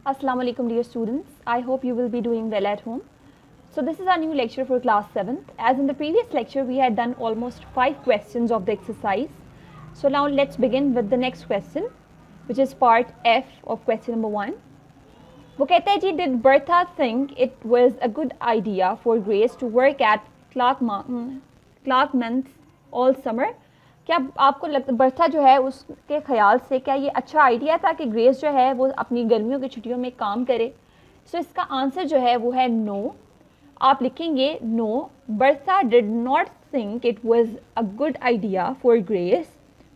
Assalamu alaikum dear students. I hope you will be doing well at home. So this is our new lecture for class 7th. As in the previous lecture we had done almost 5 questions of the exercise. So now let's begin with the next question, which is part F of question number 1. वो कहता है जी, did Bertha think it was a good idea for Grace to work at Clarkmans all summer? क्या आपको लगता Bertha जो है उसके ख्याल से क्या ये अच्छा आइडिया था कि ग्रेस जो है वो अपनी गर्मियों की छुट्टियों में काम करे? सो इसका आंसर जो है वो है नो. आप लिखेंगे no, Bertha did not think it was a good idea for Grace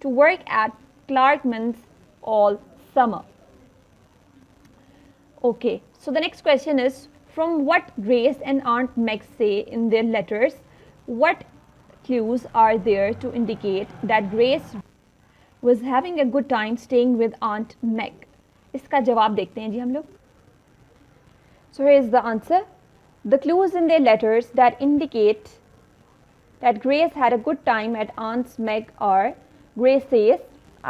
to work at Clarkmans all summer. Okay, so the next question is, from what Grace and Aunt Meg say in their letters, what clues are there to indicate that Grace was having a good time staying with Aunt Meg? इसका जवाब देखते हैं जी हम लोग. So here is the answer. The clues in their letters that indicate that Grace had a good time at Aunt Meg are: Grace says,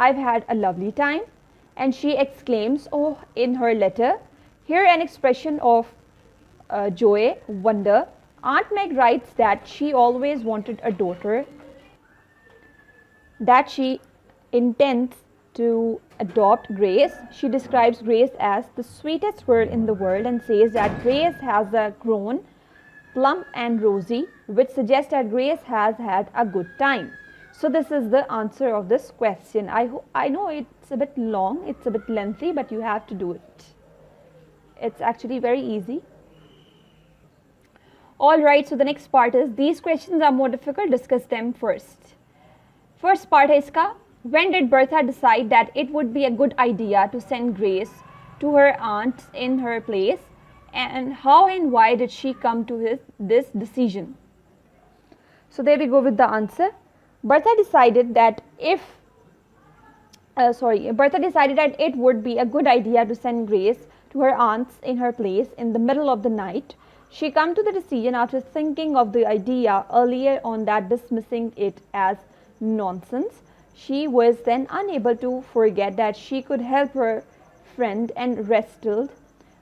"I've had a lovely time," and she exclaims, "Oh," in her letter. Here an expression of joy, wonder. Aunt Meg writes that she always wanted a daughter, that she intends to adopt Grace. She describes Grace as the sweetest girl in the world and says that Grace has grown plump and rosy, which suggests that Grace has had a good time. So this is the answer of this question. I know it's a bit long, it's a bit lengthy, but you have to do it. It's actually very easy. Alright, so the next part is, these questions are more difficult, discuss them first. First part है इसका, when did Bertha decide that it would be a good idea to send Grace to her aunt in her place, and how and why did she come to this decision? So there we go with the answer. Bertha decided that Bertha decided that it would be a good idea to send Grace to her aunt's in her place in the middle of the night. She came to the decision after thinking of the idea earlier on that dismissing it as nonsense. She was then unable to forget that she could help her friend and wrestled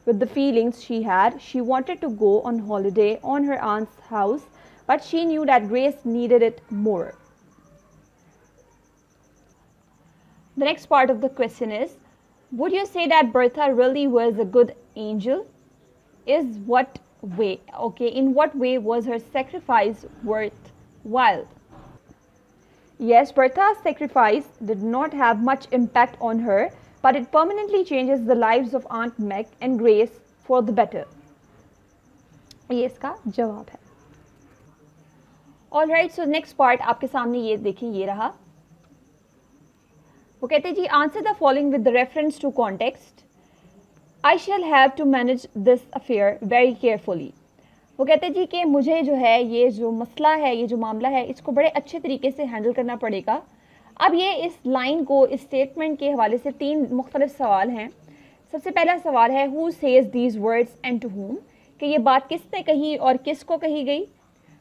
with the feelings she had. She wanted to go on holiday on her aunt's house, but she knew that Grace needed it more. The next part of the question is, would you say that Bertha really was a good angel? In what way was her sacrifice worthwhile? Yes, Bertha's sacrifice did not have much impact on her, but it permanently changes the lives of Aunt Meg and Grace for the better. ये इसका जवाब है. Alright, so next part आपके सामने ये देखिए, ये रहा. वो कहते हैं जी, answer the following with reference to context. I shall have to manage this affair very carefully. वो कहते हैं जी कि मुझे जो है ये जो मसला है, ये जो मामला है, इसको बड़े अच्छे तरीके से हैंडल करना पड़ेगा. अब ये इस लाइन को, इस स्टेटमेंट के हवाले से 3 मुख्तलिफ सवाल हैं. सबसे पहला सवाल है, who says these words and to whom, कि ये बात किसने कही और किसको कही गई.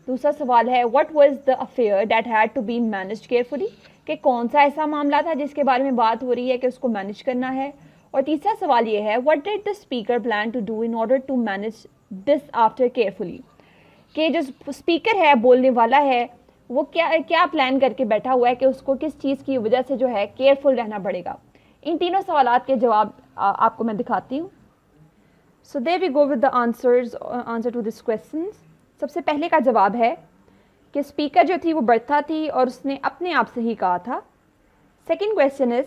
दूसरा सवाल है, what was the affair that had to be managed carefully, कि कौन सा ऐसा मामला था जिसके बारे में बात हो रही है कि उसको मैनेज करना है. और तीसरा सवाल ये है, what did the speaker plan to do in order to manage this after carefully, कि जो स्पीकर है, बोलने वाला है, वो क्या प्लान करके बैठा हुआ है कि उसको किस चीज़ की वजह से जो है केयरफुल रहना पड़ेगा. इन तीनों सवालात के जवाब आपको मैं दिखाती हूँ. So there we go with the answer to this question. सबसे पहले का जवाब है कि स्पीकर जो थी वो बर्था थी और उसने अपने आप से ही कहा था. सेकंड क्वेश्चन इज,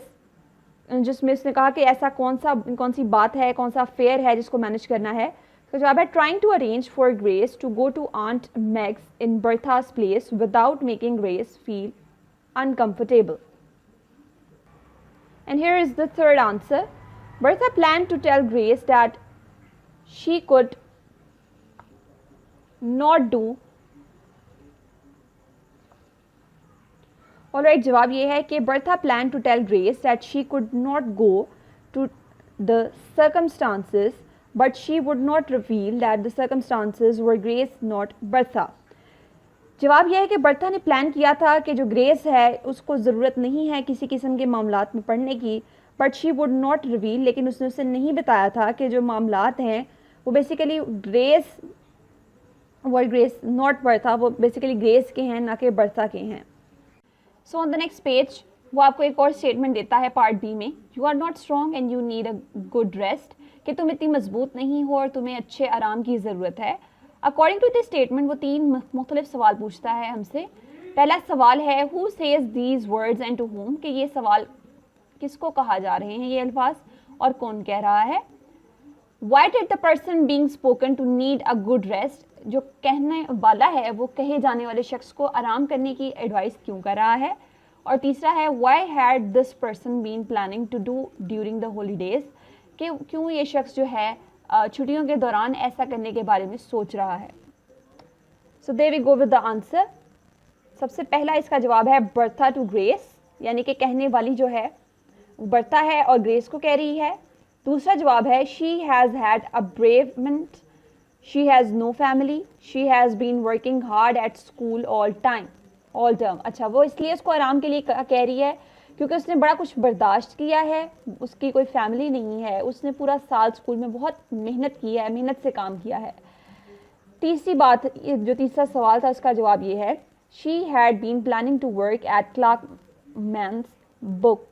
जिसमें उसने कहा कि ऐसा कौन सी बात है, कौन सा अफेयर है जिसको मैनेज करना है. तो जवाब है, trying to arrange for Grace to go to aunt Mags in Bertha's place without making Grace feel uncomfortable. And here is the third answer. Bertha planned to tell Grace that she could not do. Alright, जवाब ये है कि Bertha planned to tell Grace that she could not go to the circumstances, but she would not reveal that the circumstances were Grace, not Bertha. जवाब यह है कि Bertha ने plan किया था कि जो ग्रेस है उसको ज़रूरत नहीं है किसी किस्म के मामलात में पढ़ने की, but she would not reveal, लेकिन उसने उसे नहीं बताया था कि जो मामलात हैं वो basically Grace, word Grace not Bertha, वो बेसिकली ग्रेस के हैं ना कि बर्था के हैं। So on the next page वो आपको एक और स्टेटमेंट देता है पार्ट बी में, you are not strong and you need a good rest, कि तुम इतनी मजबूत नहीं हो और तुम्हें अच्छे आराम की ज़रूरत है। अकॉर्डिंग टू दिस स्टेटमेंट वो 3 मुख्तलिफ सवाल पूछता है हमसे। पहला सवाल है who says these words and to whom, कि ये सवाल किसको कहा जा रहे हैं ये अल्फाज और कौन कह रहा है। Why did the person being spoken to need a good rest, जो कहने वाला है वो कहे जाने वाले शख्स को आराम करने की एडवाइस क्यों कर रहा है। और तीसरा है why had this person been planning to do during the holidays, कि क्यों ये शख्स जो है छुट्टियों के दौरान ऐसा करने के बारे में सोच रहा है। So there we go with the answer। सबसे पहला इसका जवाब है बर्था टू ग्रेस, यानी कि कहने वाली जो है बर्था है और ग्रेस को कह रही है। दूसरा जवाब है she has had a bereavement, she has no family, she has been working hard at school all term. अच्छा, वो इसलिए उसको आराम के लिए कह रही है क्योंकि उसने बड़ा कुछ बर्दाश्त किया है, उसकी कोई फैमिली नहीं है, उसने पूरा साल स्कूल में बहुत मेहनत की है, मेहनत से काम किया है। तीसरी बात, जो तीसरा सवाल था उसका जवाब ये है she had been planning to work at Clarkmans book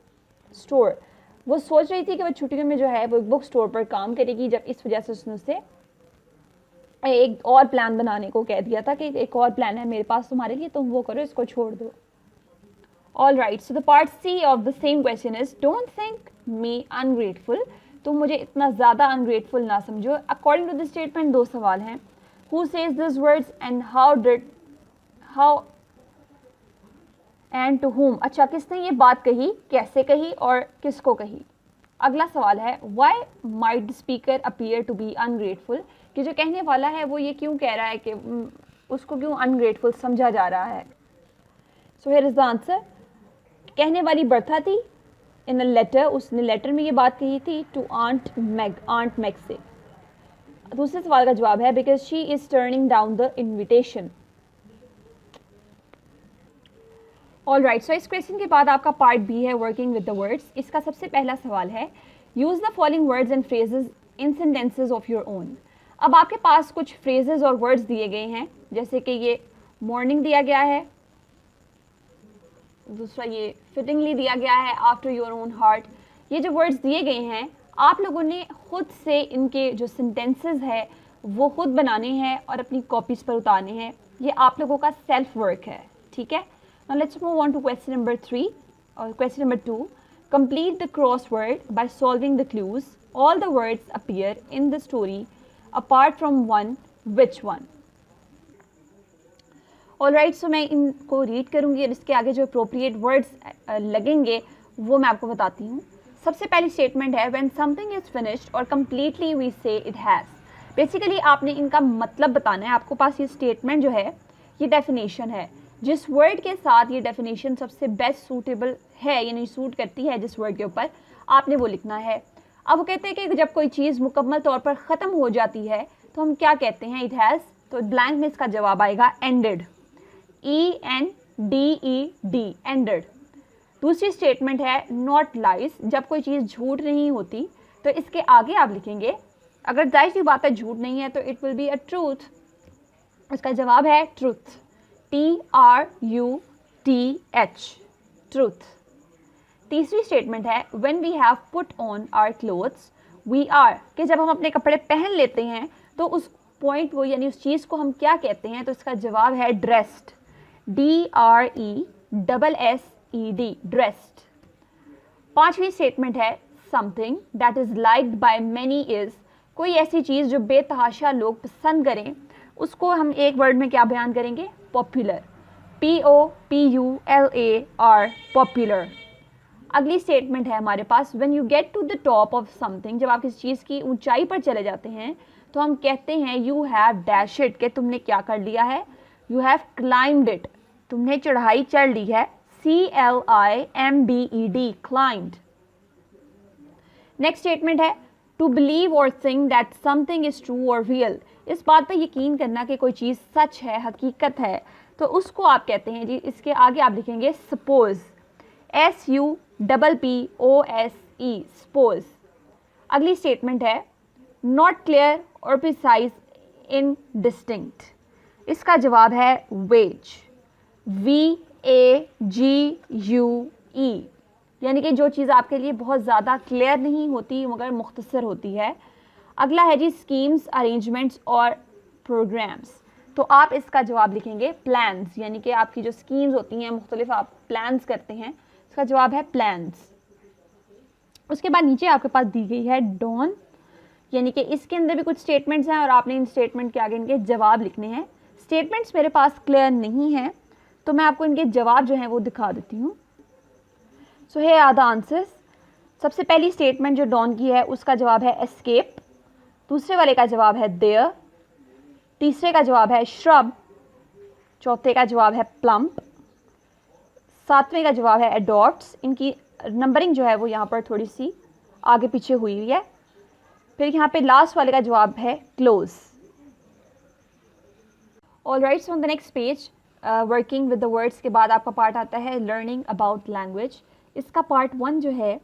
store, वो सोच रही थी कि वो छुट्टियों में जो है वो बुक स्टोर पर काम करेगी, जब इस वजह से उसने उससे एक और प्लान बनाने को कह दिया था कि एक और प्लान है मेरे पास तुम्हारे लिए, तुम वो करो, इसको छोड़ दो। All right, so the part C of the same question is don't think me ungrateful, तुम मुझे इतना ज़्यादा अनग्रेटफुल ना समझो। अकॉर्डिंग टू दिस स्टेटमेंट 2 सवाल हैं, who says this words and how and to whom, अच्छा किसने ये बात कही, कैसे कही और किसको कही। अगला सवाल है why might the speaker appear to be ungrateful, कि जो कहने वाला है वो ये क्यों कह रहा है कि उसको क्यों अनग्रेटफुल समझा जा रहा है। So here is the answer, कहने वाली बर्था थी इन अ लेटर, उसने लेटर में ये बात कही थी टू आंट मैग से। दूसरे सवाल का जवाब है because she is turning down the invitation. All right, so इस क्वेश्चन के बाद आपका पार्ट बी है वर्किंग विद द वर्ड्स। इसका सबसे पहला सवाल है use the following words and phrases in sentences of your own. अब आपके पास कुछ फ्रेजेस और वर्ड्स दिए गए हैं, जैसे कि ये मॉर्निंग दिया गया है, दूसरा ये फिटिंगली दिया गया है, आफ्टर योर ओन हार्ट। ये जो वर्ड्स दिए गए हैं आप लोगों ने खुद से इनके जो सेंटेंसेस है वो खुद बनाने हैं और अपनी कॉपीज़ पर उतारने हैं। ये आप लोगों का सेल्फ वर्क है, ठीक है। Now let's move on to question number 3 or question number 2. Complete the crossword by solving the clues. All the words appear in the story apart from one. Which one? All right, so मैं इनको read करूँगी और इसके आगे जो appropriate words लगेंगे वो मैं आपको बताती हूँ। सबसे पहली स्टेटमेंट है when something is finished or completely we say it has. Basically आपने इनका मतलब बताना है। आपको पास ये स्टेटमेंट जो है ये डेफिनेशन है, जिस वर्ड के साथ ये डेफिनेशन सबसे बेस्ट सूटेबल है यानी सूट करती है जिस वर्ड के ऊपर, आपने वो लिखना है। अब वो कहते हैं कि जब कोई चीज़ मुकम्मल तौर पर ख़त्म हो जाती है तो हम क्या कहते हैं, इट हैज़, तो ब्लैंक में इसका जवाब आएगा एंडेड, ENDED, एंडेड। दूसरी स्टेटमेंट है नॉट लाइज, जब कोई चीज़ झूठ नहीं होती तो इसके आगे आप लिखेंगे, अगर जाहिर सी बात है झूठ नहीं है तो it will be a truth, इसका जवाब है ट्रूथ, TRUTH, ट्रूथ। तीसरी स्टेटमेंट है when we have put on our clothes we are, कि जब हम अपने कपड़े पहन लेते हैं तो उस पॉइंट को यानी उस चीज़ को हम क्या कहते हैं, तो इसका जवाब है ड्रेस्ड, DRESSED, ड्रेस्ड। पांचवी स्टेटमेंट है something that is liked by many is, कोई ऐसी चीज़ जो बेतहाशा लोग पसंद करें उसको हम एक वर्ड में क्या बयान करेंगे, पॉपुलर, POPULAR, पॉपुलर। अगली स्टेटमेंट है हमारे पास when you get to the top of something, जब आप किसी चीज़ की ऊंचाई पर चले जाते हैं तो हम कहते हैं यू हैव डैश इट, कि तुमने क्या कर लिया है, यू हैव क्लाइम्ड इट, तुमने चढ़ाई चढ़ ली है, CLIMBED, क्लाइम्ड। नेक्स्ट स्टेटमेंट है टू बिलीव और think that something is true और रियल, इस बात पर यकीन करना कि कोई चीज़ सच है, हकीकत है, तो उसको आप कहते हैं जी, इसके आगे आप लिखेंगे सपोज, SUPPOSE, ई, सपोज। अगली स्टेटमेंट है नॉट क्लियर और प्रिसाइज इन डिस्टिंक्ट। इसका जवाब है वेज, VAGUE, यानी कि जो चीज़ आपके लिए बहुत ज़्यादा क्लियर नहीं होती मगर मुख्तसर होती है। अगला है जी स्कीम्स, अरेंजमेंट्स और प्रोग्राम्स। तो आप इसका जवाब लिखेंगे प्लान्स, यानी कि आपकी जो स्कीम्स होती हैं मुख्तलिफ आप प्लान्स करते हैं, इसका जवाब है प्लान्स। उसके बाद नीचे आपके पास दी गई है डॉन, यानी कि इसके अंदर भी कुछ स्टेटमेंट्स हैं और आपने इन स्टेटमेंट के आगे इनके जवाब लिखने हैं। स्टेटमेंट्स मेरे पास क्लियर नहीं है तो मैं आपको इनके जवाब जो हैं वो दिखा देती हूँ। सो है आर द आंसर्स। सबसे पहली स्टेटमेंट जो डॉन की है उसका जवाब है एस्केप, दूसरे वाले का जवाब है देयर, तीसरे का जवाब है श्रब, चौथे का जवाब है प्लम्प, सातवें का जवाब है एडॉप्ट्स। इनकी नंबरिंग जो है वो यहाँ पर थोड़ी सी आगे पीछे हुई हुई है। फिर यहाँ पे लास्ट वाले का जवाब है close. All right, so on the next page working with the words के बाद आपका पार्ट आता है लर्निंग अबाउट लैंग्वेज। इसका पार्ट 1 जो है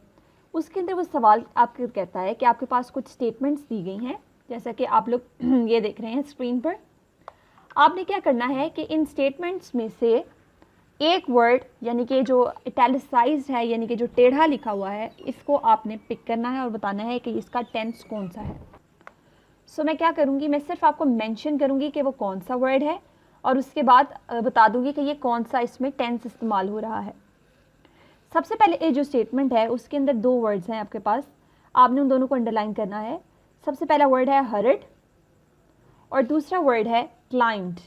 उसके अंदर वो सवाल आपको कहता है कि आपके पास कुछ स्टेटमेंट्स दी गई हैं, जैसा कि आप लोग ये देख रहे हैं स्क्रीन पर। आपने क्या करना है कि इन स्टेटमेंट्स में से एक वर्ड, यानी कि जो इटैलिसाइज्ड है, यानी कि जो टेढ़ा लिखा हुआ है, इसको आपने पिक करना है और बताना है कि इसका टेंस कौन सा है। सो मैं क्या करूँगी, मैं सिर्फ आपको मेंशन करूँगी कि वो कौन सा वर्ड है और उसके बाद बता दूँगी कि ये कौन सा इसमें टेंस इस्तेमाल हो रहा है। सबसे पहले ये जो स्टेटमेंट है उसके अंदर 2 वर्ड्स हैं आपके पास, आपने उन दोनों को अंडरलाइन करना है। सबसे पहला वर्ड है हर्ड और दूसरा वर्ड है क्लाइंब्ड।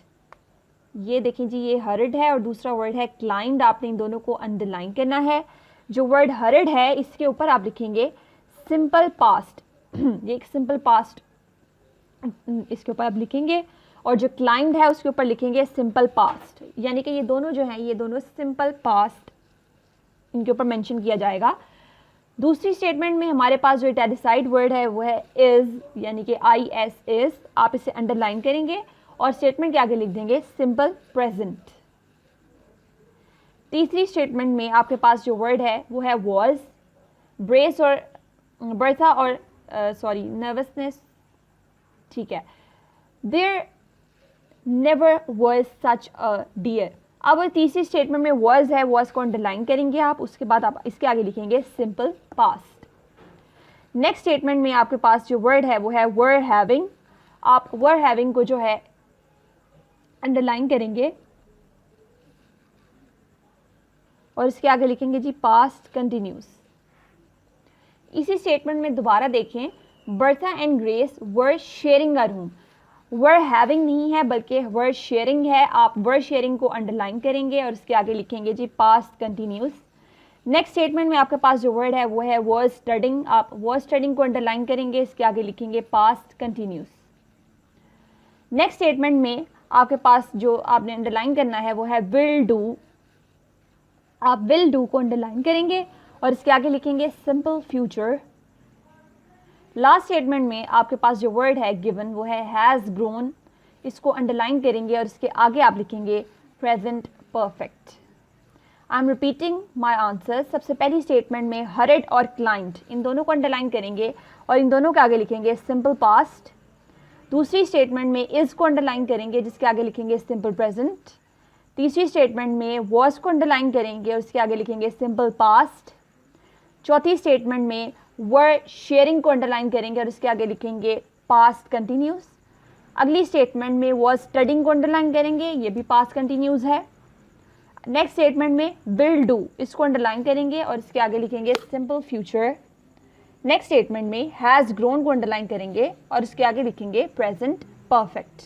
ये देखें जी, ये हर्ड है और दूसरा वर्ड है क्लाइंब्ड। आपने इन दोनों को अंडरलाइन करना है। जो वर्ड हर्ड है इसके ऊपर आप लिखेंगे सिंपल पास्ट, ये एक सिंपल पास्ट इसके ऊपर आप लिखेंगे, और जो क्लाइंब्ड है उसके ऊपर लिखेंगे सिंपल पास्ट, यानी कि ये दोनों जो हैं ये दोनों सिंपल पास्ट इनके ऊपर मेंशन किया जाएगा। दूसरी स्टेटमेंट में हमारे पास जो इटैलिसाइड वर्ड है वो है इज़, यानी कि IS इज़। आप इसे अंडरलाइन करेंगे और स्टेटमेंट के आगे लिख देंगे सिंपल प्रेजेंट। तीसरी स्टेटमेंट में आपके पास जो वर्ड है वो है वॉज, ब्रेस और बर्था और नर्वसनेस, ठीक है। There never was such a dear. अब तीसरी स्टेटमेंट में वॉज है, वॉज को अंडरलाइन करेंगे आप, उसके बाद आप इसके आगे लिखेंगे सिंपल पास्ट। नेक्स्ट स्टेटमेंट में आपके पास जो वर्ड है वो है वर हैविंग। आप वर हैविंग को जो है अंडरलाइन करेंगे और इसके आगे लिखेंगे जी पास्ट कंटिन्यूस। इसी स्टेटमेंट में दोबारा देखें, Bertha and grace were sharing a room. Were having नहीं है बल्कि वर शेयरिंग है। आप वर शेयरिंग को अंडरलाइन करेंगे और इसके आगे लिखेंगे जी पास्ट कंटिन्यूस। नेक्स्ट स्टेटमेंट में आपके पास जो वर्ड है वो है वॉज स्टडिंग। आप वॉज स्टडिंग को अंडरलाइन करेंगे, इसके आगे लिखेंगे पास्ट कंटिन्यूस। नेक्स्ट स्टेटमेंट में आपके पास जो आपने अंडरलाइन करना है वो है विल डू। आप विल डू को अंडरलाइन करेंगे और इसके आगे लिखेंगे सिंपल फ्यूचर। लास्ट स्टेटमेंट में आपके पास जो वर्ड है गिवन वो है हैज़ ग्रोन। इसको अंडरलाइन करेंगे और इसके आगे आप लिखेंगे present perfect. I am repeating my answer. सबसे पहली स्टेटमेंट में हर्ड और क्लाइंब्ड इन दोनों को अंडरलाइन करेंगे और इन दोनों के आगे लिखेंगे सिंपल पास्ट। दूसरी स्टेटमेंट में इज़ को अंडरलाइन करेंगे जिसके आगे लिखेंगे सिंपल प्रेजेंट। तीसरी स्टेटमेंट में वॉज को अंडरलाइन करेंगे और उसके आगे लिखेंगे सिंपल पास्ट। चौथी स्टेटमेंट में वर शेयरिंग को अंडरलाइन करेंगे और इसके आगे लिखेंगे पास्ट कंटिन्यूस। अगली स्टेटमेंट में वॉज स्टडिंग को अंडरलाइन करेंगे, ये भी पास्ट कंटिन्यूस है। नेक्स्ट स्टेटमेंट में विल डू, इसको अंडरलाइन करेंगे और इसके आगे लिखेंगे सिंपल फ्यूचर। नेक्स्ट स्टेटमेंट में हैज़ ग्रोन को अंडरलाइन करेंगे और इसके आगे लिखेंगे प्रेजेंट परफेक्ट।